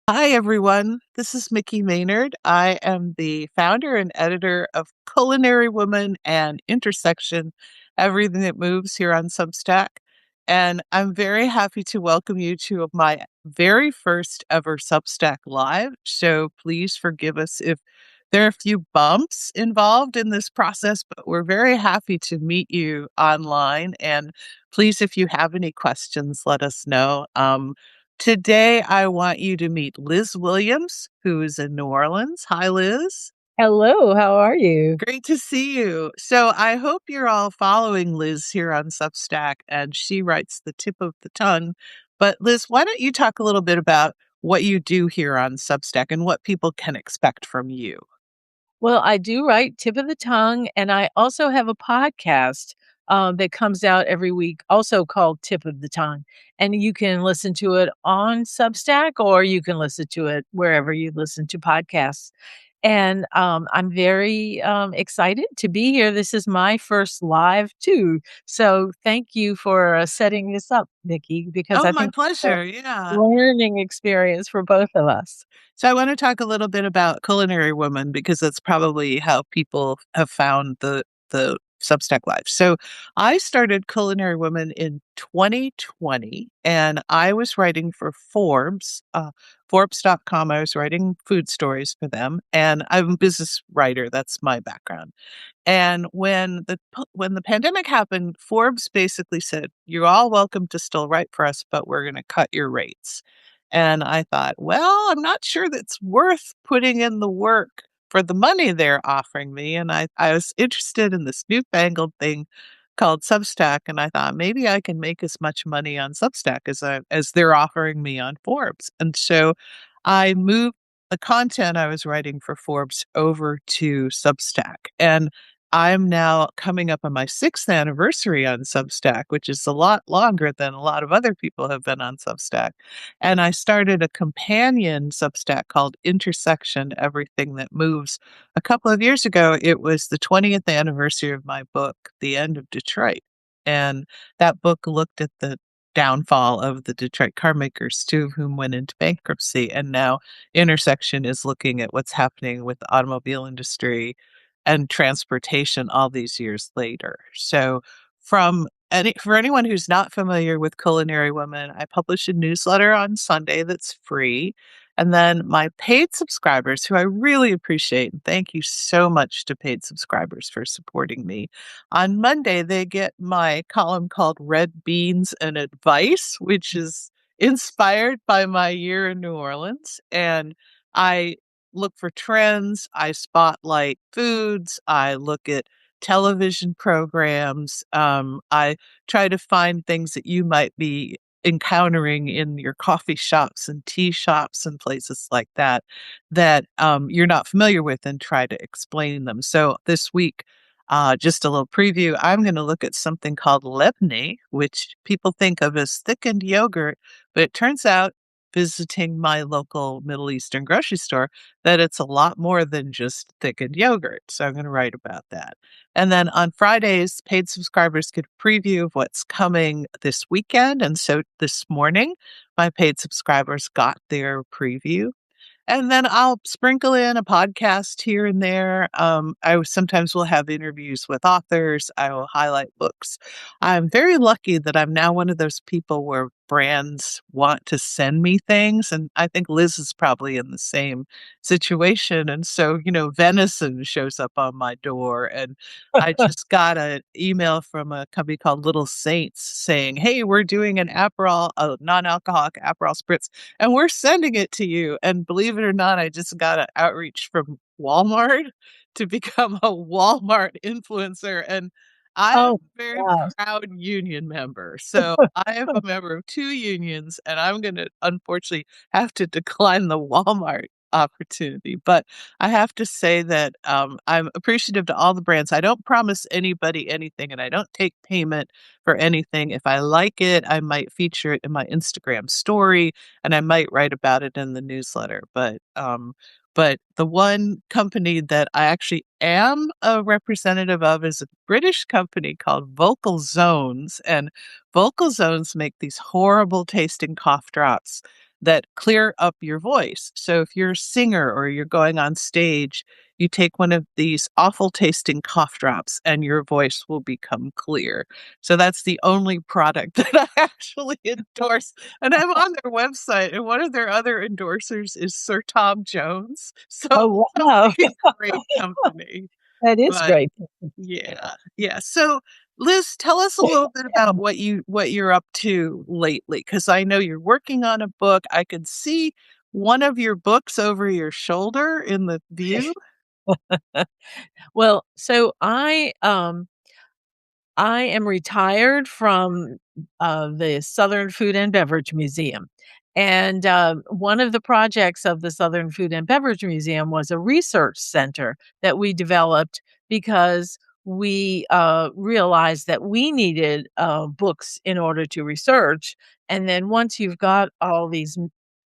Hi, everyone. This is Micki Maynard. I am the founder and editor of Culinary Woman and Intersection, Everything That Moves here on Substack. And I'm very happy to welcome you to my very first ever Substack Live. So please forgive us if there are a few bumps involved in this process, but we're very happy to meet you online. And please, if you have any questions, let us know. Today, I want you to meet Liz Williams, who is in New Orleans. Hi, Liz. Hello, how are you? Great to see you. So, I hope you're all following Liz here on Substack, and she writes the tip of the tongue. But, Liz, why don't you talk a little bit about what you do here on Substack and what people can expect from you? Well, I do write Tip of the Tongue, and I also have a podcast that comes out every week, also called Tip of the Tongue. And you can listen to it on Substack or you can listen to it wherever you listen to podcasts. And I'm very excited to be here. This is my first live, too. So thank you for setting this up, Nikki, because Oh, I my think it's a pleasure. Yeah. learning experience for both of us. So I want to talk a little bit about Culinary Woman because that's probably how people have found the Substack Live. So I started Culinary Woman in 2020 and I was writing for Forbes, Forbes.com. I was writing food stories for them and I'm a business writer. That's my background. And when the pandemic happened, Forbes basically said, "You're all welcome to still write for us, but we're going to cut your rates." And I thought, well, I'm not sure that's worth putting in the work for the money they're offering me. And I was interested in this newfangled thing called Substack, and I thought maybe I can make as much money on Substack as they're offering me on Forbes. And so I moved the content I was writing for Forbes over to Substack. And I'm now coming up on my sixth anniversary on Substack, which is a lot longer than a lot of other people have been on Substack. And I started a companion Substack called Intersection Everything That Moves. A couple of years ago, it was the 20th anniversary of my book, The End of Detroit. And that book looked at the downfall of the Detroit car makers, two of whom went into bankruptcy. And now Intersection is looking at what's happening with the automobile industry and transportation all these years later. So, for anyone who's not familiar with Culinary Women, I publish a newsletter on Sunday that's free. And then my paid subscribers, who I really appreciate, and thank you so much to paid subscribers for supporting me. On Monday, they get my column called Red Beans and Advice, which is inspired by my year in New Orleans. And I look for trends, I spotlight foods, I look at television programs. I try to find things that you might be encountering in your coffee shops and tea shops and places like that you're not familiar with and try to explain them. So this week, just a little preview, I'm going to look at something called lebne, which people think of as thickened yogurt, but it turns out visiting my local Middle Eastern grocery store that it's a lot more than just thickened yogurt. So I'm going to write about that. And then on Fridays, paid subscribers get a preview of what's coming this weekend. And so this morning, my paid subscribers got their preview. And then I'll sprinkle in a podcast here and there. Sometimes will have interviews with authors. I will highlight books. I'm very lucky that I'm now one of those people where brands want to send me things. And I think Liz is probably in the same situation. And so, venison shows up on my door. And I just got an email from a company called Little Saints saying, "Hey, we're doing a non-alcoholic Aperol spritz and we're sending it to you." And believe it or not, I just got an outreach from Walmart to become a Walmart influencer. And I am Oh, a very wow. proud union member. So I am a member of two unions, and I'm going to unfortunately have to decline the Walmart opportunity. But I have to say that I'm appreciative to all the brands. I don't promise anybody anything, and I don't take payment for anything. If I like it, I might feature it in my Instagram story and I might write about it in the newsletter. But the one company that I actually am a representative of is a British company called Vocal Zones. And Vocal Zones make these horrible tasting cough drops that clear up your voice. So if you're a singer or you're going on stage, you take one of these awful tasting cough drops and your voice will become clear. So that's the only product that I actually endorse. And I'm on their website, and one of their other endorsers is Sir Tom Jones. So Oh, a wow. really great company. That is But great. yeah, yeah. So Liz, tell us a little bit about what you're up to lately, because I know you're working on a book. I could see one of your books over your shoulder in the view. Well, so I am retired from the Southern Food and Beverage Museum. And one of the projects of the Southern Food and Beverage Museum was a research center that we developed because we realized that we needed books in order to research. And then once you've got all these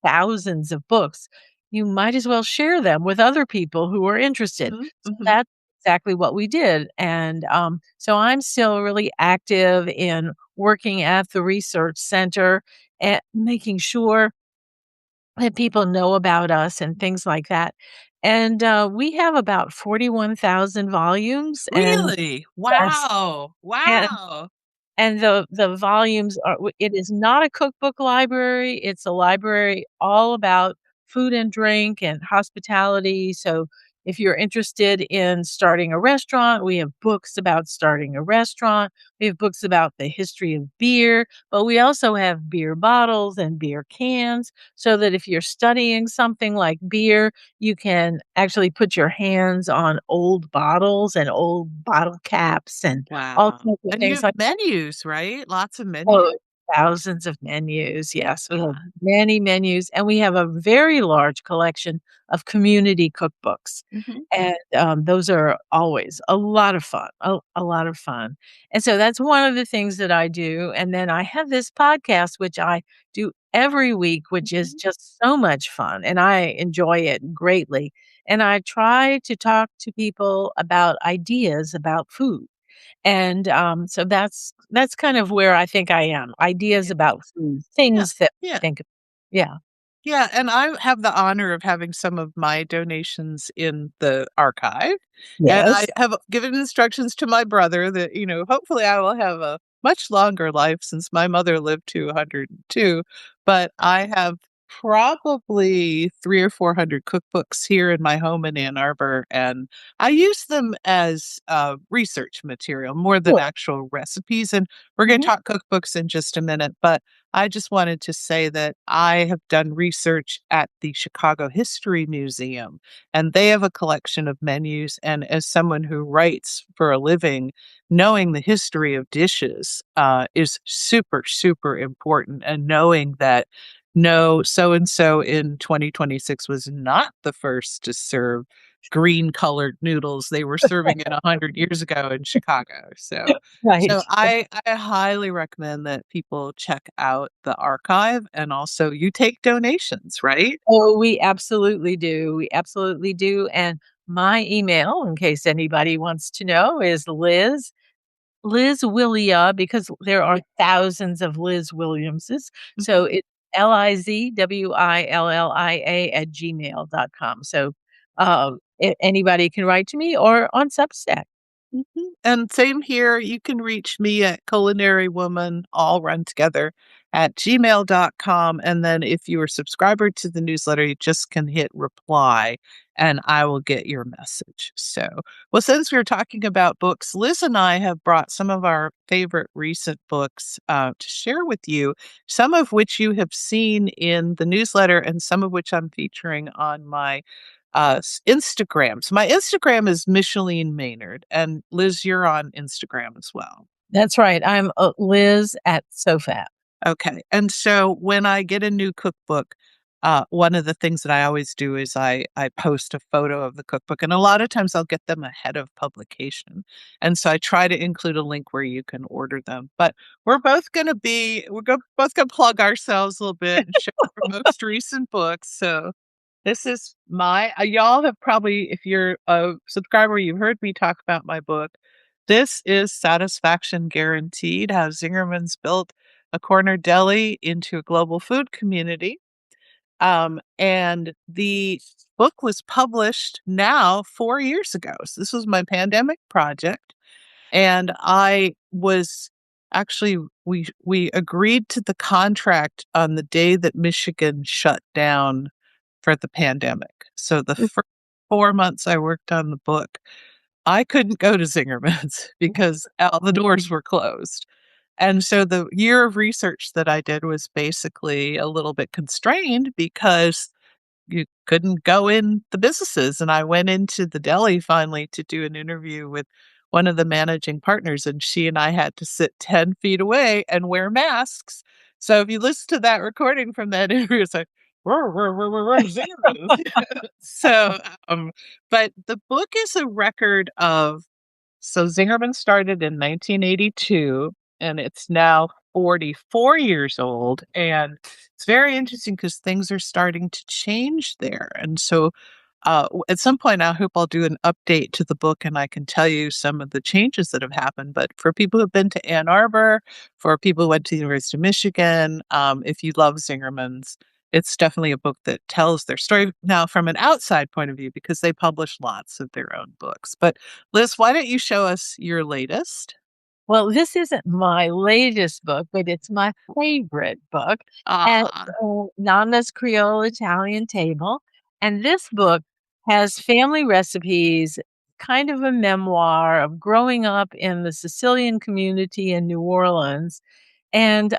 thousands of books, you might as well share them with other people who are interested. Mhm, So mhm. that's exactly what we did. And so I'm still really active in working at the research center and making sure that people know about us and things like that. And we have about 41,000 volumes, Really? yes, Wow. and Wow. the volumes are it is not a cookbook library, it's a library all about food and drink and hospitality, so if you're interested in starting a restaurant, we have books about starting a restaurant, we have books about the history of beer, but we also have beer bottles and beer cans, so that if you're studying something like beer, you can actually put your hands on old bottles and old bottle caps and all Wow. sorts of And you things have like menus, right? Lots of oh, menus? thousands of menus, yes, we have many menus, and we have a very large collection of community cookbooks, Mhm. and, those are always a lot of fun, a lot of fun, and so that's one of the things that I do, and then I have this podcast, which I do every week, which is Mhm. just so much fun, and I enjoy it greatly, and I try to talk to people about ideas about food. And, so that's kind of where I think I am, ideas Yeah. about food, Yeah. things that Yeah. think of yeah. Yeah, and I have the honor of having some of my donations in the archive, and I Yes. have given instructions to my brother that, hopefully I will have a much longer life since my mother lived to 102, but I have probably 3 or 400 cookbooks here in my home in Ann Arbor, and I use them as, research material more than Sure. actual recipes, and we're gonna Mhm. talk cookbooks in just a minute, but I just wanted to say that I have done research at the Chicago History Museum, and they have a collection of menus. And as someone who writes for a living, knowing the history of dishes is super, super important. And knowing that no, so and so in 2026 was not the first to serve green colored noodles they were serving it 100 years ago in Chicago. So Right. I highly recommend that people check out the archive, and also you take donations, right? Oh, we absolutely do, and my email, in case anybody wants to know, is Liz Willia, because there are thousands of Liz Williamses, so Mhm. it's LIZWILLIA @gmail.com, so, anybody can write to me or on Substack. Mhm. And same here, you can reach me at Culinary Woman, all run together, at gmail.com. And then if you're a subscriber to the newsletter, you just can hit reply and I will get your message. So, well, since we're talking about books, Liz and I have brought some of our favorite recent books to share with you, some of which you have seen in the newsletter and some of which I'm featuring on my Instagram. So my Instagram is Micheline Maynard, and Liz, you're on Instagram as well. That's right, I'm, Liz at SoFat. Okay. And so when I get a new cookbook, one of the things that I always do is I post a photo of the cookbook, and a lot of times I'll get them ahead of publication, and so I try to include a link where you can order them. But both gonna plug ourselves a little bit and show our most recent books. So this is my y'all have probably, if you're a subscriber, you've heard me talk about my book. This is Satisfaction Guaranteed: How Zingerman's Built a Corner Deli into a Global Food Community. And the book was published now 4 years ago. So this was my pandemic project. And I was actually we agreed to the contract on the day that Michigan shut down for the pandemic. So the first 4 months I worked on the book, I couldn't go to Zingerman's because all the doors were closed. And so the year of research that I did was basically a little bit constrained because you couldn't go in the businesses. And I went into the deli finally to do an interview with one of the managing partners, and she and I had to sit 10 feet away and wear masks. So if you listen to that recording from that interview, it's like, Zingerman's. So, but the book is a record of so Zingerman started in 1982, and it's now 44 years old. And it's very interesting because things are starting to change there. And so at some point, I hope I'll do an update to the book and I can tell you some of the changes that have happened. But for people who've been to Ann Arbor, for people who went to the University of Michigan, if you love Zingerman's, it's definitely a book that tells their story now from an outside point of view because they publish lots of their own books. But Liz, why don't you show us your latest? Well, this isn't my latest book, but it's my favorite book, and Ah, Nana's Creole Italian Table. And this book has family recipes, kind of a memoir of growing up in the Sicilian community in New Orleans, and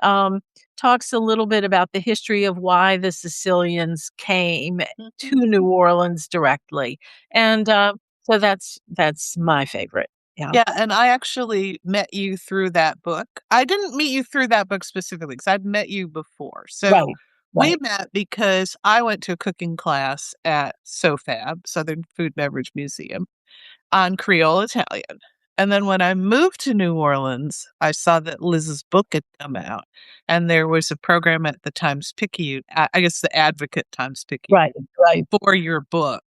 talks a little bit about the history of why the Sicilians came to New Orleans directly. And so that's my favorite. Yeah. yeah, and I actually met you through that book. I didn't meet you through that book specifically because I'd met you before. So Right. we Right. met because I went to a cooking class at SOFAB, Southern Food Beverage Museum, on Creole Italian. And then when I moved to New Orleans, I saw that Liz's book had come out, and there was a program at the Times Picayune, I guess the Advocate Times Picayune, Right, right. for your book.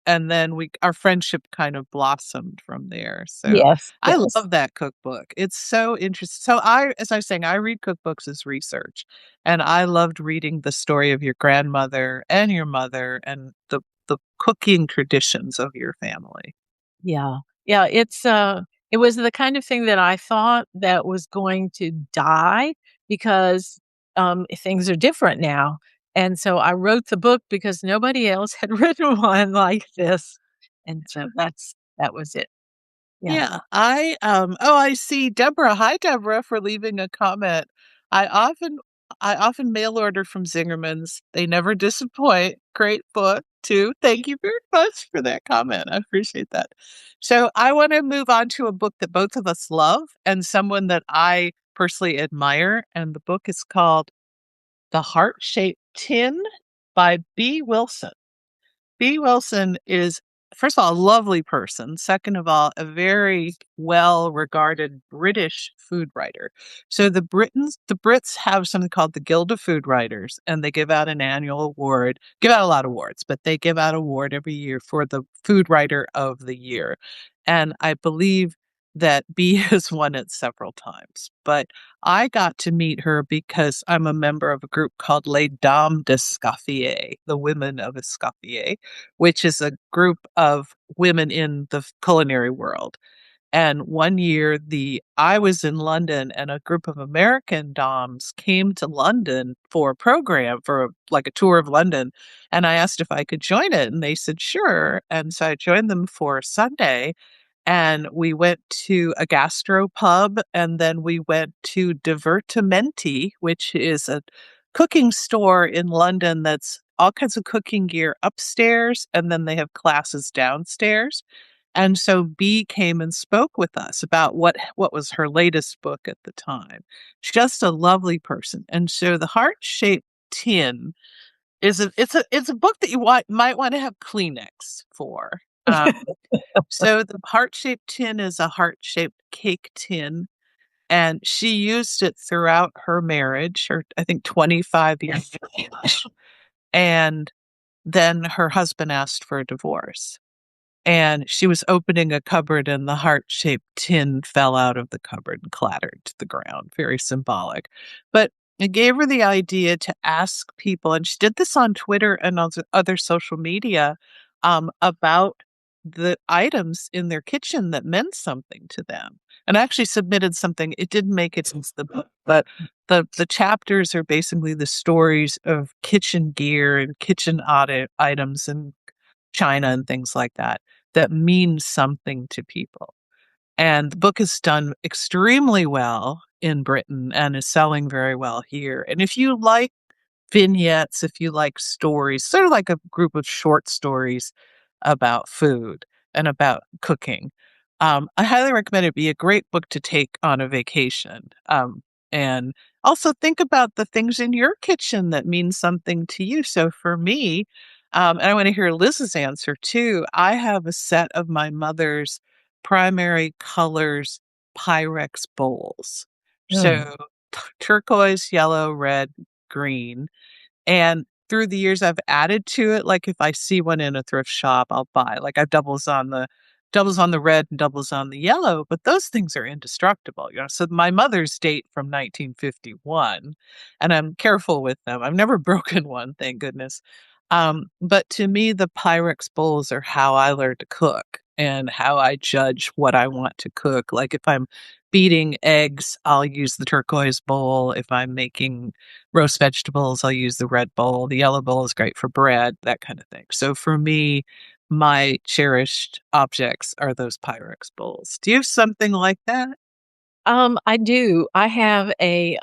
And then our friendship kind of blossomed from there. So Yes, I yes. love that cookbook. It's so interesting. So as I was saying, I read cookbooks as research, and I loved reading the story of your grandmother and your mother and the cooking traditions of your family. Yeah. Yeah, it was the kind of thing that I thought that was going to die because, things are different now, and so I wrote the book because nobody else had written one like this, and so that was it. Yeah. Yeah, I see Deborah. Hi Deborah for leaving a comment. I often I often mail order from Zingerman's. They never disappoint. Great book too. Thank you very much for that comment. I appreciate that. So I want to move on to a book that both of us love and someone that I personally admire. And the book is called The Heart-Shaped Tin by B. Wilson. B. Wilson is, first of all, a lovely person. Second of all, a very well regarded British food writer. So the Brits have something called the Guild of Food Writers, and they give out an annual award, give out a lot of awards, but they give out an award every year for the food writer of the year. And I believe that B has won it several times. But I got to meet her because I'm a member of a group called Les Dames d'Escoffier, the Women of Escoffier, which is a group of women in the culinary world. And one year, the I was in London, and a group of American doms came to London for a program for like a tour of London, and I asked if I could join it, and they said sure. And so I joined them for Sunday, and we went to a gastro pub, and then we went to Divertimenti, which is a cooking store in London that's all kinds of cooking gear upstairs, and then they have classes downstairs. And so B came and spoke with us about what was her latest book at the time. She's just a lovely person. And so the heart-shaped tin is it's a book that might want to have Kleenex for. So the heart-shaped tin is a heart-shaped cake tin, and she used it throughout her marriage, or I think 25 years. And then her husband asked for a divorce. And she was opening a cupboard, and the heart-shaped tin fell out of the cupboard and clattered to the ground. Very symbolic. But It gave her the idea to ask people, and she did this on Twitter and on other social media, about the items in their kitchen that meant something to them. And I actually submitted something. It didn't make it into the book, but the chapters are basically the stories of kitchen gear and kitchen items and china and things like that that mean something to people. And the book is done extremely well in Britain and is selling very well here. And if you like vignettes, if you like stories, sort of like a group of short stories about food and about cooking, I highly recommend it. Be a great book to take on a vacation. And also think about the things in your kitchen that mean something to you. So for me, and I want to hear Liz's answer too. I have a set of my mother's primary colors Pyrex bowls. Mm. So turquoise, yellow, red, green. And through the years, I've added to it. Like if I see one in a thrift shop, I'll buy. Like I doubles on the red and doubles on the yellow. But those things are indestructible. So my mother's date from 1951, and I'm careful with them. I've never broken one, thank goodness. But to me, the Pyrex bowls are how I learned to cook and how I judge what I want to cook. Like if I'm beating eggs, I'll use the turquoise bowl. If I'm making roast vegetables, I'll use the red bowl. The yellow bowl is great for bread, that kind of thing. So for me, my cherished objects are those Pyrex bowls. Do you have something like that? I do. I have an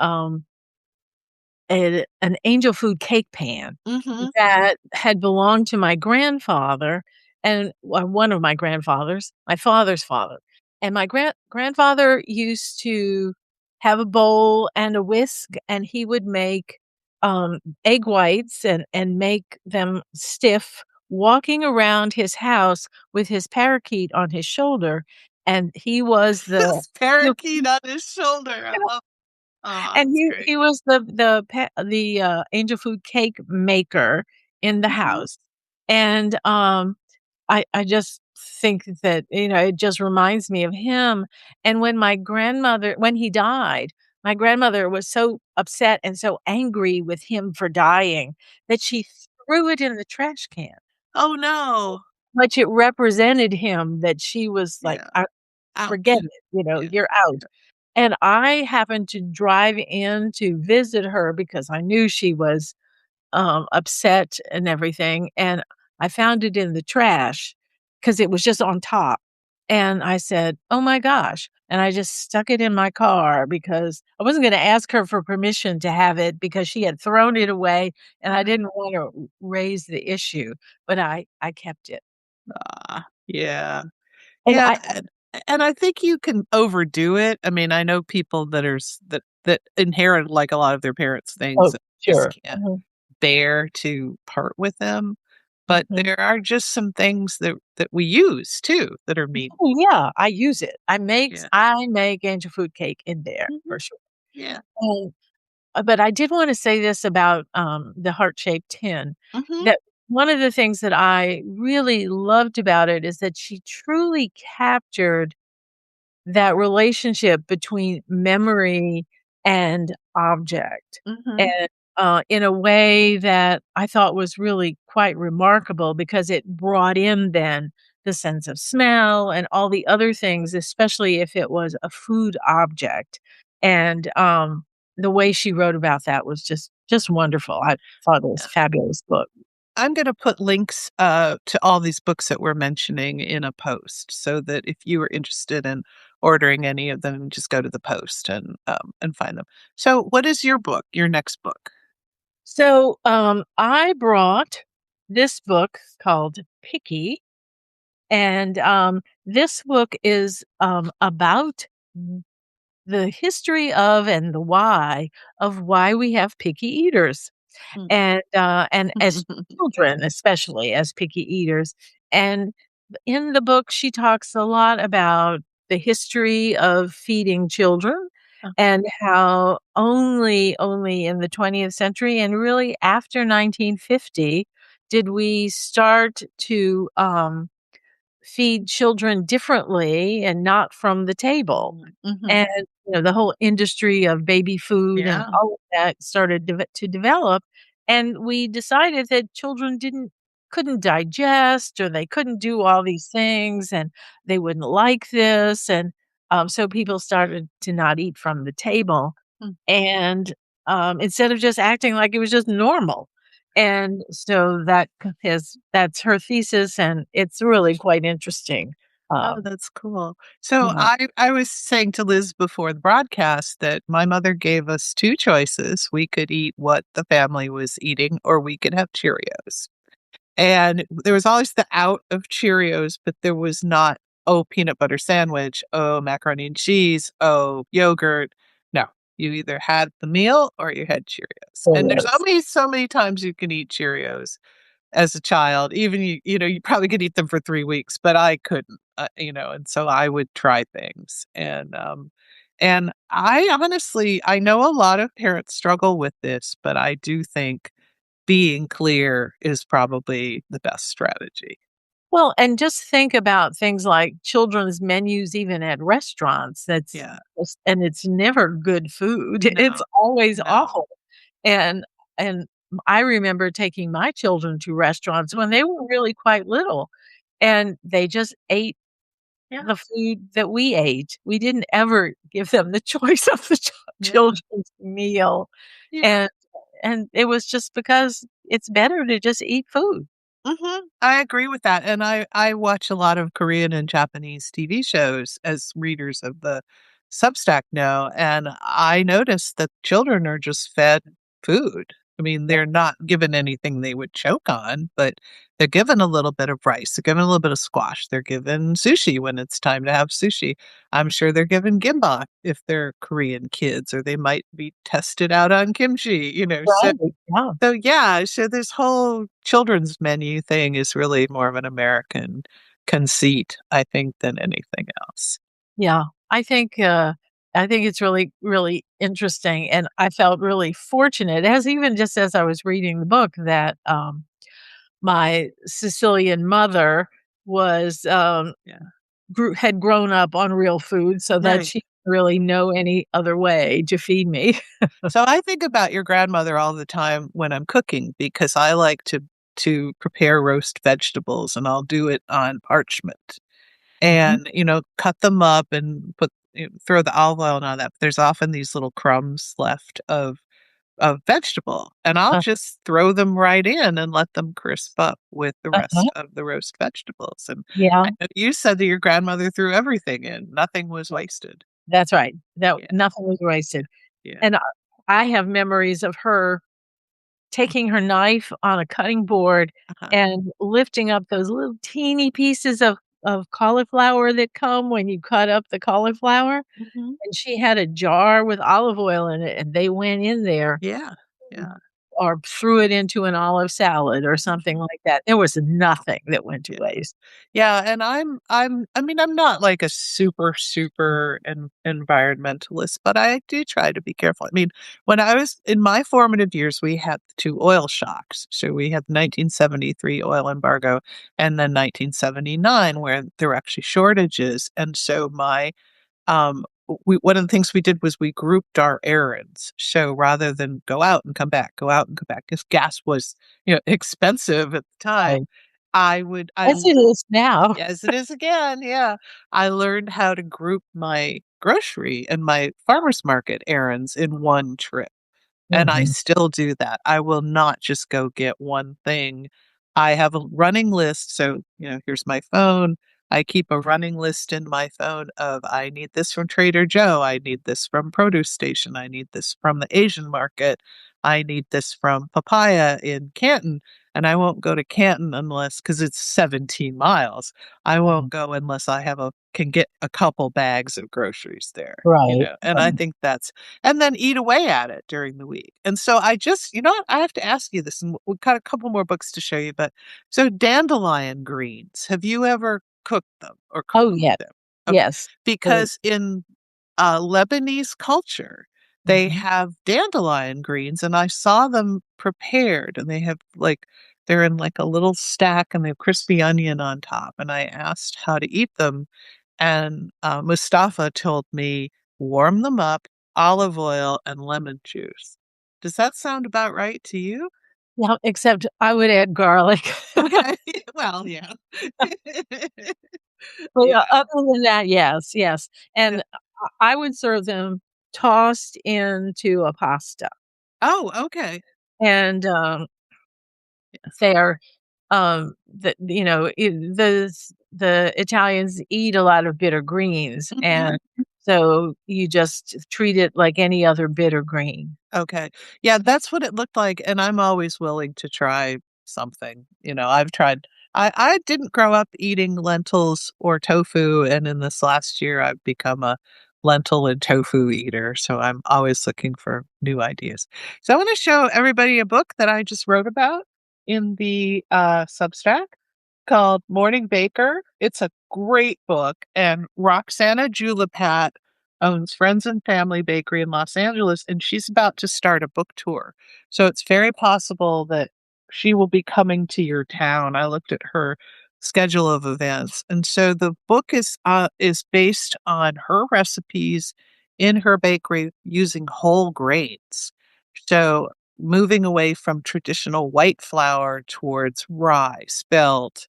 angel food cake pan Mhm. that had belonged to my grandfather and well, one of my grandfathers, my father's father. And my grandfather used to have a bowl and a whisk, and he would make egg whites and make them stiff, walking around his house with his parakeet on his shoulder. And he was the This parakeet on his shoulder. I love and that's he great. he was the angel food cake maker in the Mhm. house. And, I just think that, it just reminds me of him. And when he died, my grandmother was so upset and so angry with him for dying that she threw it in the trash can. Oh, no. But it represented him that she was like, Yeah. forget Ouch. it, Yeah. you're out. And I happened to drive in to visit her because I knew she was, upset and everything, and I found it in the trash because it was just on top, and I said, "Oh my gosh," and I just stuck it in my car because I wasn't gonna ask her for permission to have it because she had thrown it away, and I didn't wanna raise the issue, but I kept it. Yeah. And Yeah, I and I think you can overdo it. I mean, I know people that are that inherit, like, a lot of their parents' things Oh, and just sure. can't Mhm, bear to part with them, but mhm. there are just some things that we use too that are mean. Oh, yeah, I use it. Yeah. I make angel food cake in there Mhm. for sure. Yeah. Um, but I did wanna say this about, the heart-shaped tin, Mhm. that one of the things that I really loved about it is that she truly captured that relationship between memory and object, Mhm. and, in a way that I thought was really quite remarkable because it brought in then the sense of smell and all the other things, especially if it was a food object, and, the way she wrote about that was just wonderful. I thought it was a fabulous book. I'm going to put links to all these books that we're mentioning in a post so that if you are interested in ordering any of them, just go to the post and find them. So, what is your book, your next book? So, I brought this book called Picky, and, this book is, about the history of and the why of why we have picky eaters, Mm. and as children, especially as picky eaters. And in the book, she talks a lot about the history of feeding children Uh, and how only in the 20th century and really after 1950 did we start to feed children differently and not from the table. Mhm. And, the whole industry of baby food and Yeah. all of that started to develop, and we decided that children couldn't digest, or they couldn't do all these things, and they wouldn't like this, and, so people started to not eat from the table, Mm. and, instead of just acting like it was just normal. And so that's her thesis, and it's really quite interesting. Oh, Um, that's cool. So yeah. I was saying to Liz before the broadcast that my mother gave us 2 choices. We could eat what the family was eating, or we could have Cheerios. And there was always the out of Cheerios, but there was not, "Oh, peanut butter sandwich. Oh, macaroni and cheese. Oh, yogurt." No, you either had the meal or you had Cheerios. And there's Cheerios. only so many times you can eat Cheerios as a child. Even you probably could eat them for 3 weeks, but I couldn't, and so I would try things. And I honestly I know a lot of parents struggle with this, but I do think being clear is probably the best strategy. Well, and just think about things like children's menus even at restaurants, Yeah. and it's never good food. It's No, always no. awful. And and I remember taking my children to restaurants when they were really quite little, and they just ate Yeah, the food that we ate. We didn't ever give them the choice of the yeah, children's meal, yeah. and it was just because it's better to just eat food. Mhm. I agree with that, and I watch a lot of Korean and Japanese TV shows, as readers of the Substack know, and I noticed that children are just fed food. I mean, they're not given anything they would choke on, but they're given a little bit of rice, they're given a little bit of squash, they're given sushi when it's time to have sushi. I'm sure they're given gimbap if they're Korean kids, or they might be tested out on kimchi. So Right, yeah. so, yeah, so this whole children's menu thing is really more of an American conceit, I think, than anything else. Yeah, I think it's really, really interesting, and I felt really fortunate, as even just as I was reading the book, that, my Sicilian mother was, Yeah. had grown up on real food so that Right. she didn't really know any other way to feed me. So I think about your grandmother all the time when I'm cooking because I like to prepare roast vegetables, and I'll do it on parchment Mhm. and, cut them up and throw the olive oil and all that. But there's often these little crumbs left of vegetable, and I'll just throw them right in and let them crisp up with the Uh-huh. rest of the roast vegetables, and Yeah, I know you said that your grandmother threw everything in, nothing was wasted. that's right. That Yeah, nothing was wasted, yeah, and I have memories of her taking her knife on a cutting board uh-huh, and lifting up those little teeny pieces of cauliflower that come when you cut up the cauliflower, mhm, and she had a jar with olive oil in it, and they went in there yeah, yeah, or threw it into an olive salad or something mhm, like that. There was nothing that went to yeah. waste. Yeah, and I'm not like a super, super environmentalist, but I do try to be careful. I mean, when I was in my formative years, we had the 2 oil shocks. So we had the 1973 oil embargo and then 1979 where there were actually shortages. And so one of the things we did was we grouped our errands. So rather than go out and come back, because gas was, expensive at the time, Right. I would I As it is now. Yes, it is again, yeah. I learned how to group my grocery and my farmer's market errands in one trip. And I Mhm. still do that. I will not just go get one thing. I have a running list. So, here's my phone. I keep a running list in my phone of I need this from Trader Joe. I need this from Produce Station. I need this from the Asian market. I need this from Papaya in Canton. And I won't go to Canton unless, because it's 17 miles. I won't Mhm. go unless can get a couple bags of groceries there. Right, And I right. think and then eat away at it during the week. And so you know what? I have to ask you this, and we've got a couple more books to show you. But so dandelion greens, have you ever cooked them or cooked Oh, yeah. them? Okay, Yes. They're because in Lebanese culture, they mhm. have dandelion greens, and I saw them prepared, and they have like they're in like a little stack and they have crispy onion on top. And I asked how to eat them. And Mustafa told me warm them up, olive oil, and lemon juice. Does that sound about right to you? Yeah, except I would add garlic. Okay. Well, yeah. But, Yeah. other than that, yes, yes, Yeah. and I would serve them tossed into a pasta, Oh, okay. and, Yes. they are, the Italians eat a lot of bitter greens, Mhm. and so you just treat it like any other bitter green. Okay. Yeah, that's what it looked like, and I'm always willing to try something. I've tried I didn't grow up eating lentils or tofu, and in this last year I've become a lentil and tofu eater, so I'm always looking for new ideas. So I want to show everybody a book that I just wrote about in the Substack called Morning Baker. It's a great book, and Roxana Julipat owns Friends and Family Bakery in Los Angeles, and she's about to start a book tour. So it's very possible that she will be coming to your town. I looked at her schedule of events, and so the book is based on her recipes in her bakery using whole grains. So moving away from traditional white flour towards rye, spelt,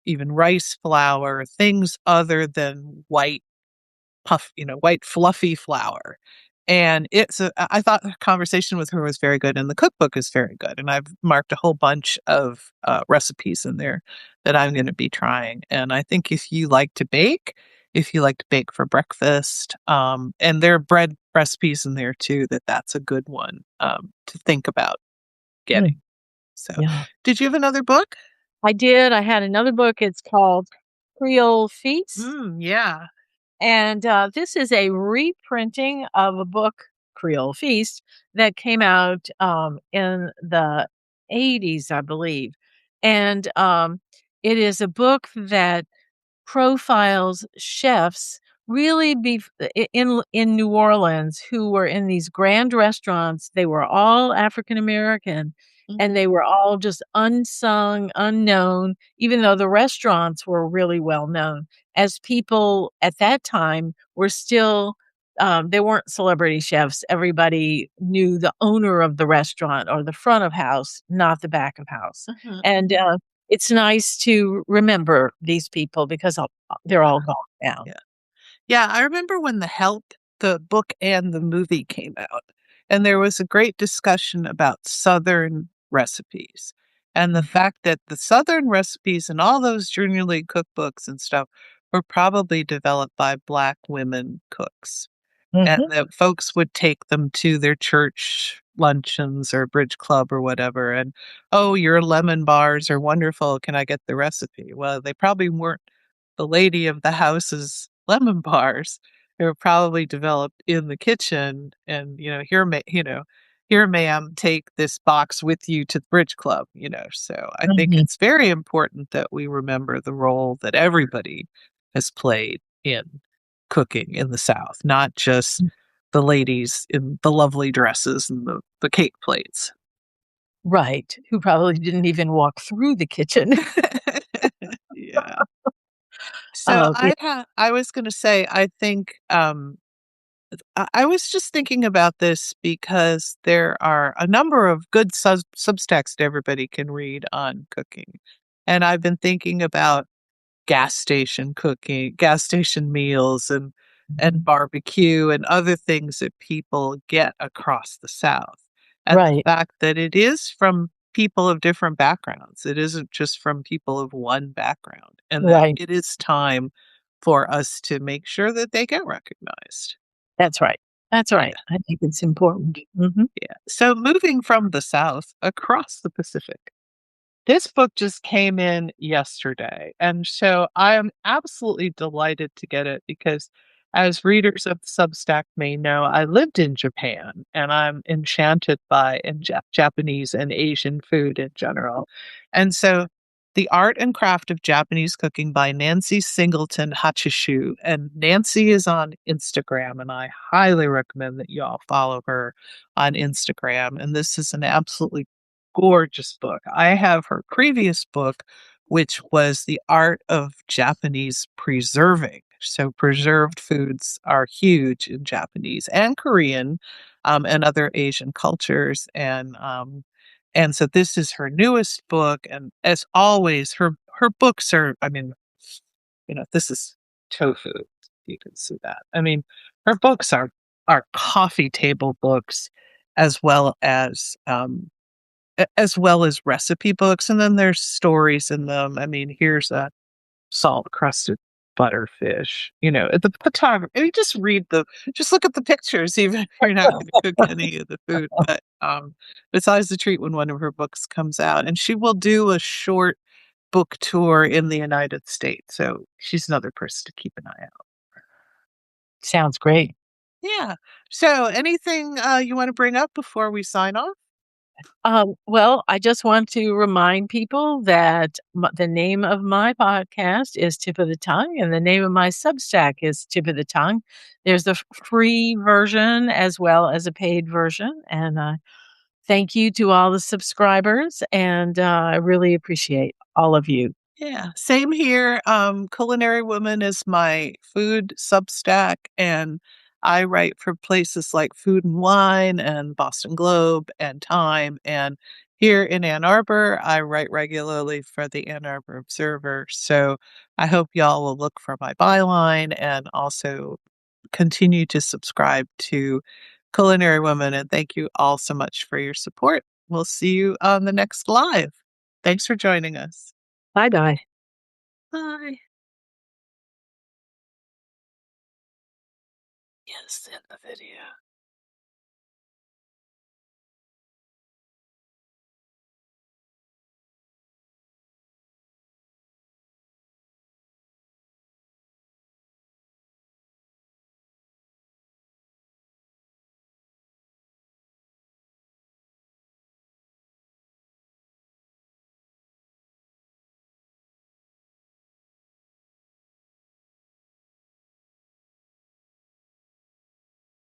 even rice flour, things other than white fluffy flour. And I thought the conversation with her was very good, and the cookbook is very good. And I've marked a whole bunch of recipes in there that I'm going to be trying. And I think if you like to bake for breakfast, and there are bread recipes in there too, that's a good one to think about getting. Mm, So, yeah. did you have another book? I did, I had another book, it's called Creole Feast. Yeah. And, this is a reprinting of a book, Creole Feast, that came out, in the '80s, I believe. And, it is a book that profiles chefs really in New Orleans who were in these grand restaurants. They were all African American, and Mhm. they were all just unsung, unknown, even though the restaurants were really well known, as people at that time were still they weren't celebrity chefs. Everybody knew the owner of the restaurant or the front of house, not the back of house. Mhm. And it's nice to remember these people because they're all gone now. Yeah. Yeah, I remember when the book and the movie came out, and there was a great discussion about Southern recipes, and the fact that the Southern recipes and all those Junior League cookbooks and stuff were probably developed by Black women cooks, and Mhm. that folks would take them to their church luncheons or bridge club or whatever, and, "Oh, your lemon bars are wonderful. Can I get the recipe?" Well, they probably weren't the lady of the house's lemon bars. They were probably developed in the kitchen and, "Here, ma'am, take this box with you to the bridge club." So I think Mhm. it's very important that we remember the role that everybody has played in cooking in the South, not just the ladies in the lovely dresses and the cake plates. Right, who probably didn't even walk through the kitchen. Yeah. So Yeah. I was gonna say, I think, I was just thinking about this because there are a number of good substacks that everybody can read on cooking. And I've been thinking about gas station meals and barbecue and other things that people get across the South. And the Right, fact that it is from people of different backgrounds. It isn't just from people of one background. And that right. it is time for us to make sure that they get recognized. That's right. That's right. Yeah. I think it's important. Mhm. Yeah. So moving from the South across the Pacific. This book just came in yesterday, and so I am absolutely delighted to get it because, as readers of Substack may know, I lived in Japan, and I'm enchanted by Japanese and Asian food in general. And so, The Art and Craft of Japanese Cooking by Nancy Singleton Hachishu. And Nancy is on Instagram, and I highly recommend that you all follow her on Instagram. And this is an absolutely gorgeous book. I have her previous book, which was The Art of Japanese Preserving. So preserved foods are huge in Japanese and Korean, and other Asian cultures. And so this is her newest book. And as always, her books are, I mean, this is tofu. You can see that. I mean, her books are coffee table books as well as well as recipe books, and then there's stories in them. I mean, here's a salt crusted butterfish. The photography. I mean, just look at the pictures, even if you're not going to cook any of the food. But it's always a treat when one of her books comes out, and she will do a short book tour in the United States. So she's another person to keep an eye out. Sounds great. Yeah. So anything you want to bring up before we sign off? Well, I just want to remind people that the name of my podcast is Tip of the Tongue, and the name of my Substack is Tip of the Tongue. There's a free version as well as a paid version. And thank you to all the subscribers. And I really appreciate all of you. Yeah, same here. Culinary Woman is my food Substack, and I write for places like Food and Wine and Boston Globe and Time. And here in Ann Arbor, I write regularly for the Ann Arbor Observer. So I hope y'all will look for my byline and also continue to subscribe to Culinary Woman. And thank you all so much for your support. We'll see you on the next live. Thanks for joining us. Bye bye. Bye. Yes, in the video.